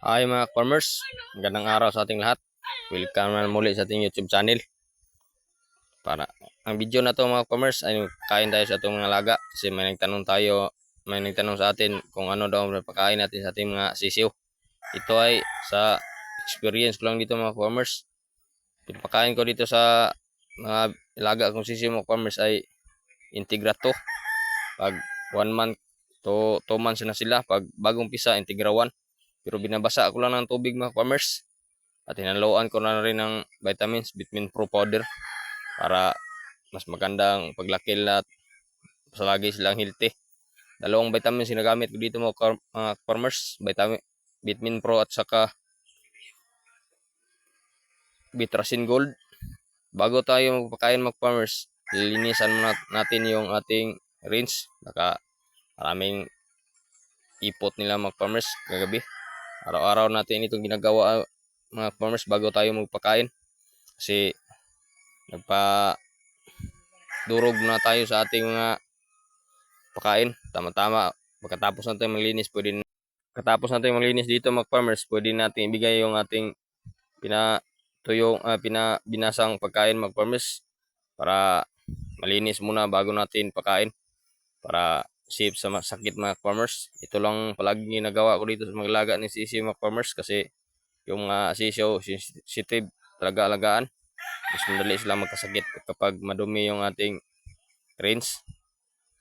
Hi mga farmers, magandang araw sa ating lahat. Welcome na muli sa ating YouTube channel. Para ang video na to mga farmers ay kain tayo sa atong mga laga kasi may nagtanong sa atin kung ano daw ang pagkain natin sa ating mga sisiw. Ito ay sa experience ko lang dito mga farmers. Pinapakain ko dito sa mga laga kong sisiw mga farmers ay Integra 2. Pag 1 month to 2 months na sila, pag bagong pisa Integra 1. Pero binabasa ko lang ng tubig mga farmers. At hinaluan ko na rin ng vitamins, Vitamin Pro powder para mas magandang paglaki at lagi silang healthy. Dalawang vitamins sinagamit ko dito mga farmers, Vitamin Pro at saka Vitracin Gold. Bago tayo magpakain mga farmers, lilinisan muna natin yung ating rinse. Baka maraming ipot nila mga farmers kagabi. Araw-araw natin itong ginagawa mga farmers bago tayo magpakain. Kasi durog na tayo sa ating mga pakain. Tama-tama. Pagkatapos natin maglinis dito mga farmers, pwede natin ibigay yung ating binasang pagkain mga farmers para malinis muna bago natin pakain para safe sa sakit mga farmers. Ito lang palagi ginagawa ko dito sa mga laga ni sisi mga farmers kasi yung sisiyo sensitive talaga alagaan. Mas madali sila magkasakit kapag madumi yung ating rinse.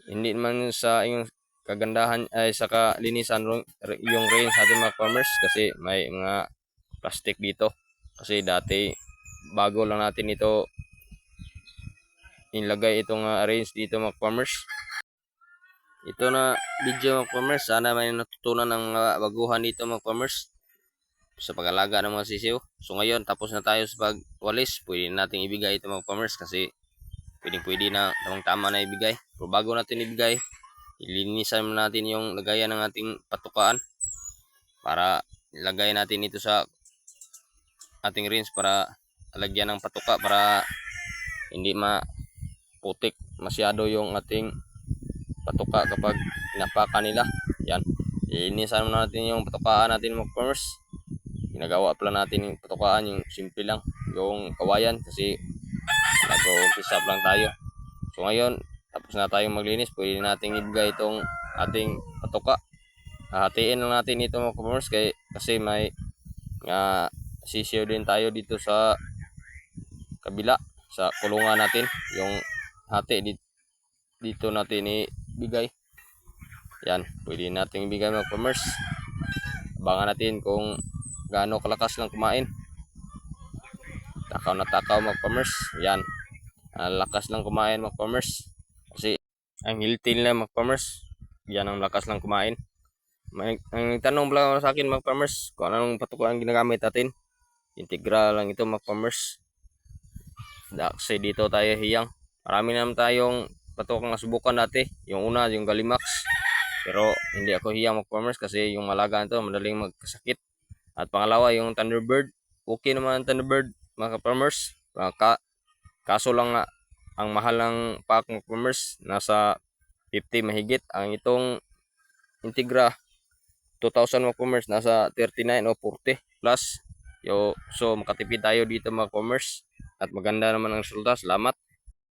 Hindi naman sa yung kagandahan ay sa kalinisan yung rinse natin mga farmers kasi may mga plastic dito. Kasi dati bago lang natin ito inlagay itong rinse dito mga farmers. Ito na video mga farmers. Sana may natutunan ng baguhan dito mga farmers sa pag-alaga ng mga sisiw. So ngayon tapos na tayo sa pagwalis. Pwede natin ibigay ito mga farmers kasi pwede na tama na ibigay. Pero bago natin ibigay, ilinisan natin yung lagayan ng ating patukaan para ilagay natin ito sa ating rinse para lagyan ng patuka para hindi maputik masyado yung ating patuka kapag pinapaka nila. Yan. Ilinisan natin yung patukaan natin mga farmers. Ginagawa pala natin yung patukaan, yung simple lang, yung kawayan kasi nag-umpisa lang tayo. So ngayon, tapos na tayong maglinis, pwede natin ibigay itong ating patuka. Hatiin lang natin ito mga farmers kasi may sisiyo din tayo dito sa kabila sa kulungan natin. Yung hati dito natin ibigay. Yan, pwede natin ibigay mga farmers. Abangan natin kung gaano kalakas lang kumain. Takaw na takaw mga farmers. Yan, lakas lang kumain mga farmers. Kasi ang healthy nila mga farmers. Yan ang lakas lang kumain. Ang tanong lang sa akin mga farmers kung anong patukuan ginagamit natin. Integra lang ito mga farmers. Kasi dito tayo hiyang. Marami naman tayong patukang nasubukan dati. Yung una, yung Galimax. Pero hindi ako hiyang mga farmers kasi yung malaga nito madaling magkasakit. At pangalawa, yung Thunderbird. Okay naman ang Thunderbird mga farmers. Kaso lang nga, ang mahal ng pack ng farmers nasa 50 mahigit. Ang itong Integra 2,000 mga farmers nasa 39 o 40 plus. So makatipid tayo dito mga farmers at maganda naman ang resulta. Salamat.